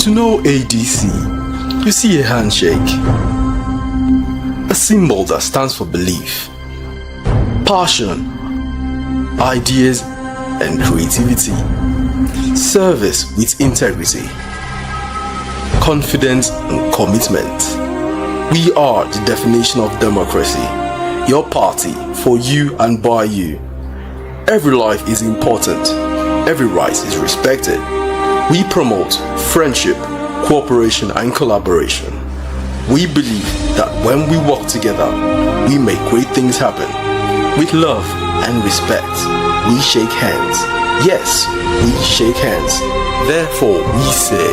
To know ADC, you see a handshake, a symbol that stands for belief, passion, ideas and creativity, service with integrity, confidence and commitment. We are the definition of democracy, your party, for you and by you. Every life is important, every right is respected. We promote friendship, cooperation and collaboration. We believe that when we work together, we make great things happen. With love and respect, we shake hands. Yes, we shake hands. Therefore, we say,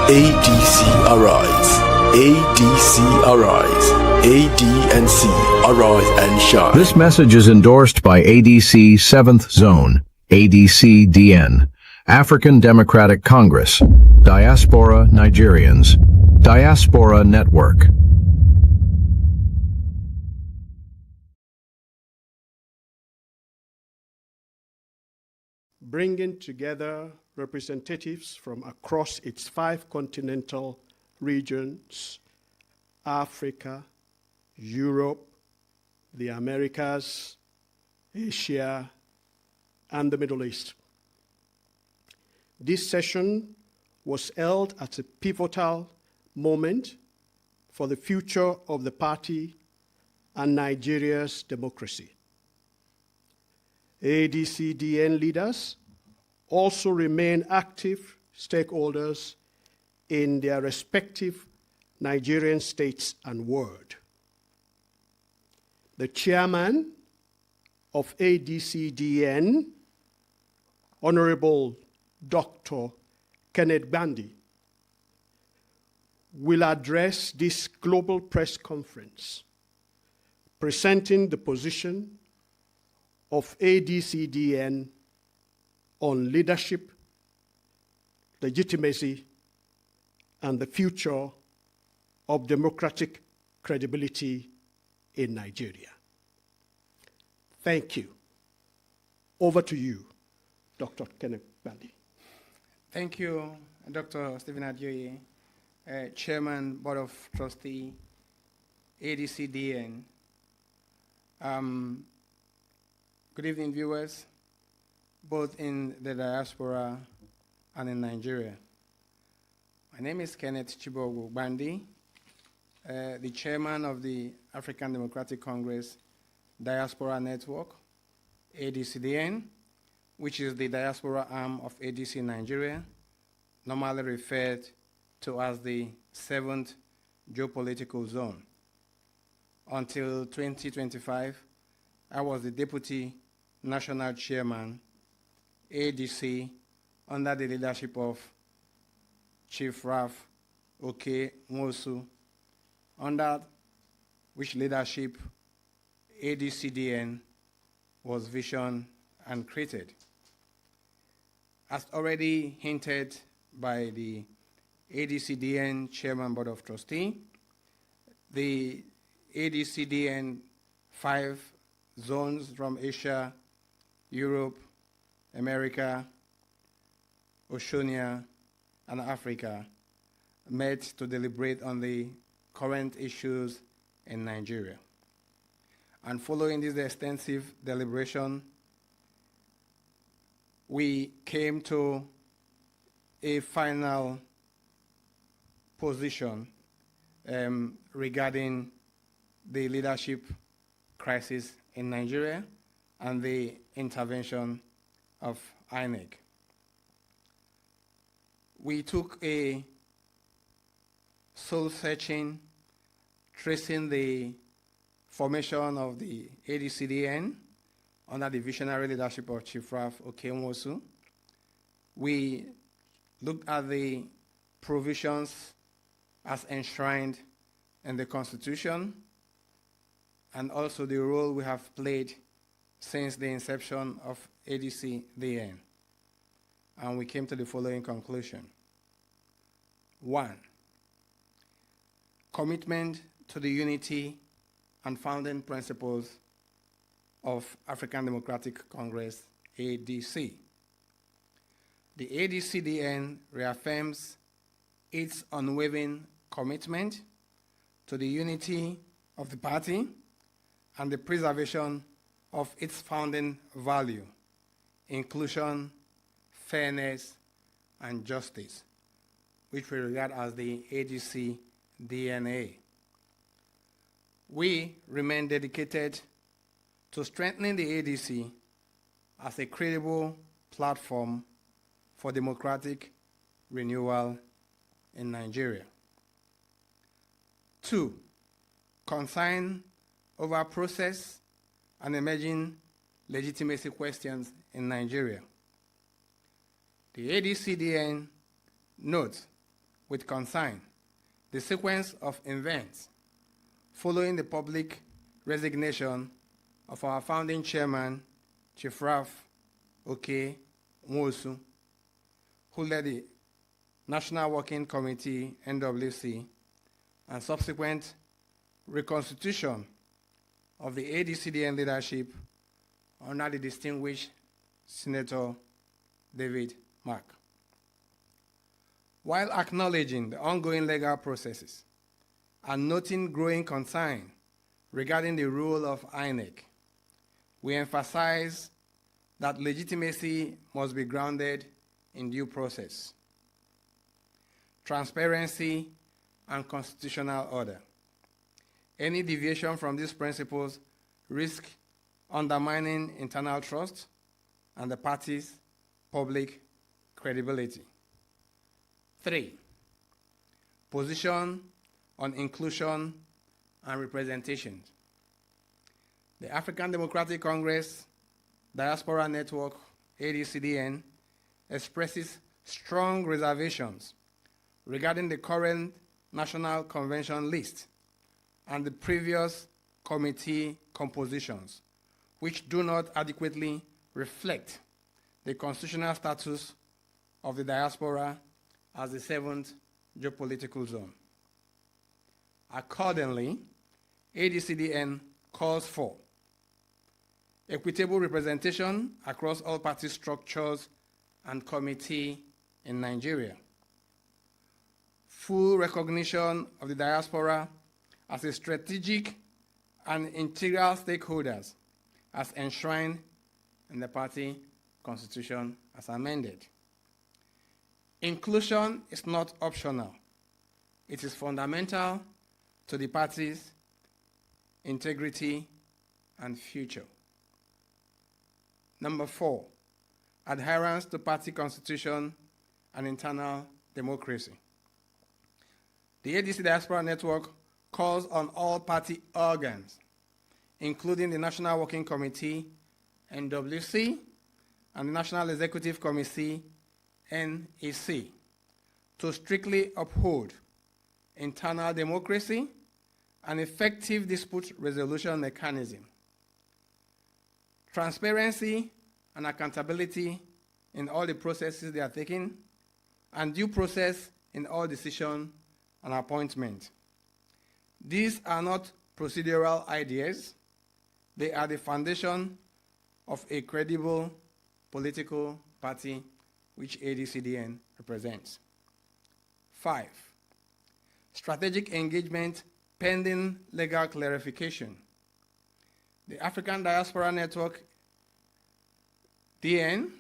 ADC arise, ADC arise, AD&C arise and shine. This message is endorsed by ADC 7th Zone, Adc-Dn, African Democratic Congress, Diaspora Nigerians, Diaspora Network. Bringing together representatives from across its 5 continental regions, Africa, Europe, the Americas, Asia, and the Middle East. This session was held at a pivotal moment for the future of the party and Nigeria's democracy. Adc-Dn leaders also remain active stakeholders in their respective Nigerian states and world. The chairman of Adc-Dn, Honorable Dr. Kenneth Gbandi, will address this global press conference, presenting the position of Adc-Dn on leadership, legitimacy, and the future of democratic credibility in Nigeria. Thank you. Over to you, Dr. Kenneth Gbandi. Thank you, Dr. Stephen Adjoye, Chairman, Board of Trustee, Adc-Dn. Good evening, viewers, both in the diaspora and in Nigeria. My name is Kenneth Chibogo Gbandi, the Chairman of the African Democratic Congress Diaspora Network, Adc-Dn, which is the diaspora arm of ADC Nigeria, normally referred to as the 7th geopolitical zone. Until 2025, I was the Deputy National Chairman, ADC, under the leadership of Chief Raf Oke Nwosu, under which leadership Adc-Dn was visioned and created. As already hinted by the Adc-Dn Chairman Board of Trustee, the Adc-Dn 5 zones from Asia, Europe, America, Oceania, and Africa met to deliberate on the current issues in Nigeria. And following this extensive deliberation, we came to a final position regarding the leadership crisis in Nigeria and the intervention of INEC. We took a soul-searching, tracing the formation of the Adc-Dn under the visionary leadership of Chief Raf Oke Nwosu. We looked at the provisions as enshrined in the Constitution and also the role we have played since the inception of Adc-Dn. And we came to the following conclusion. 1, commitment to the unity and founding principles of African Democratic Congress, ADC. The Adc-Dn reaffirms its unwavering commitment to the unity of the party and the preservation of its founding value, inclusion, fairness, and justice, which we regard as the Adc DNA. We remain dedicated to strengthening the ADC as a credible platform for democratic renewal in Nigeria. 2, concern over process and emerging legitimacy questions in Nigeria. The Adc-Dn notes with concern the sequence of events following the public resignation of our founding chairman, Chief Ralph Oke Nwosu, who led the National Working Committee, NWC, and subsequent reconstitution of the Adc-Dn leadership under the distinguished Senator David Mark. While acknowledging the ongoing legal processes and noting growing concern regarding the role of INEC, we emphasize that legitimacy must be grounded in due process, transparency, and constitutional order. Any deviation from these principles risk undermining internal trust and the party's public credibility. 3, position on inclusion and representation. The African Democratic Congress Diaspora Network, Adc-Dn, expresses strong reservations regarding the current National Convention list and the previous committee compositions, which do not adequately reflect the constitutional status of the diaspora as the 7th geopolitical zone. Accordingly, Adc-Dn calls for equitable representation across all party structures and committee in Nigeria, full recognition of the diaspora as a strategic and integral stakeholders as enshrined in the party constitution as amended. Inclusion is not optional. It is fundamental to the party's integrity and future. Number 4, adherence to party constitution and internal democracy. The Adc Diaspora Network calls on all party organs, including the National Working Committee, NWC, and the National Executive Committee, NEC, to strictly uphold internal democracy and effective dispute resolution mechanism, transparency and accountability in all the processes they are taking, and due process in all decision and appointment. These are not procedural ideas. They are the foundation of a credible political party which Adc-Dn represents. 5, strategic engagement pending legal clarification. The African Diaspora Network DN,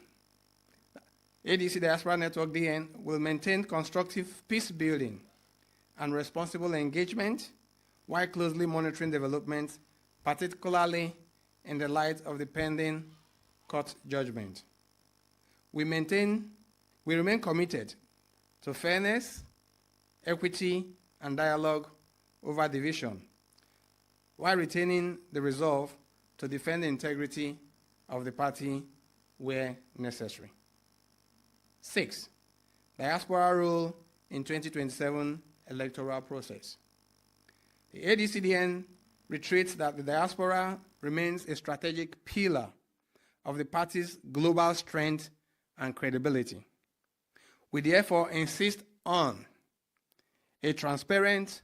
Adc Diaspora Network DN, will maintain constructive peace building and responsible engagement while closely monitoring developments, particularly in the light of the pending court judgment. We remain committed to fairness, equity, and dialogue over division, while retaining the resolve to defend the integrity of the party where necessary. 6, diaspora role in 2027 electoral process. The Adc-Dn reiterates that the diaspora remains a strategic pillar of the party's global strength and credibility. We therefore insist on a transparent,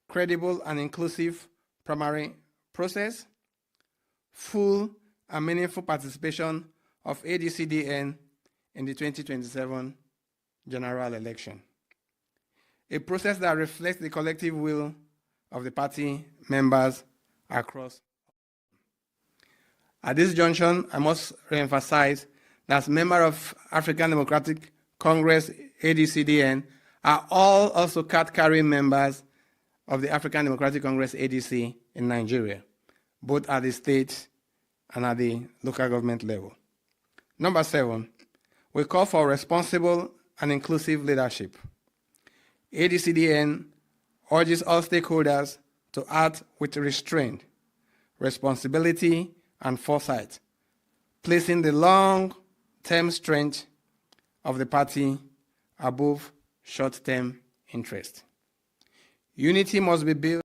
credible, and inclusive primary process, full and meaningful participation of Adc-Dn in the 2027 general election. a process that reflects the collective will of the party members across. At this junction, I must reemphasize that as members of African Democratic Congress, Adc-Dn, are all also card-carrying members of the African Democratic Congress, ADC, in Nigeria, both at the state and at the local government level. Number 7, we call for responsible and inclusive leadership. Adc-Dn urges all stakeholders to act with restraint, responsibility, and foresight, placing the long-term strength of the party above short-term interest. Unity must be built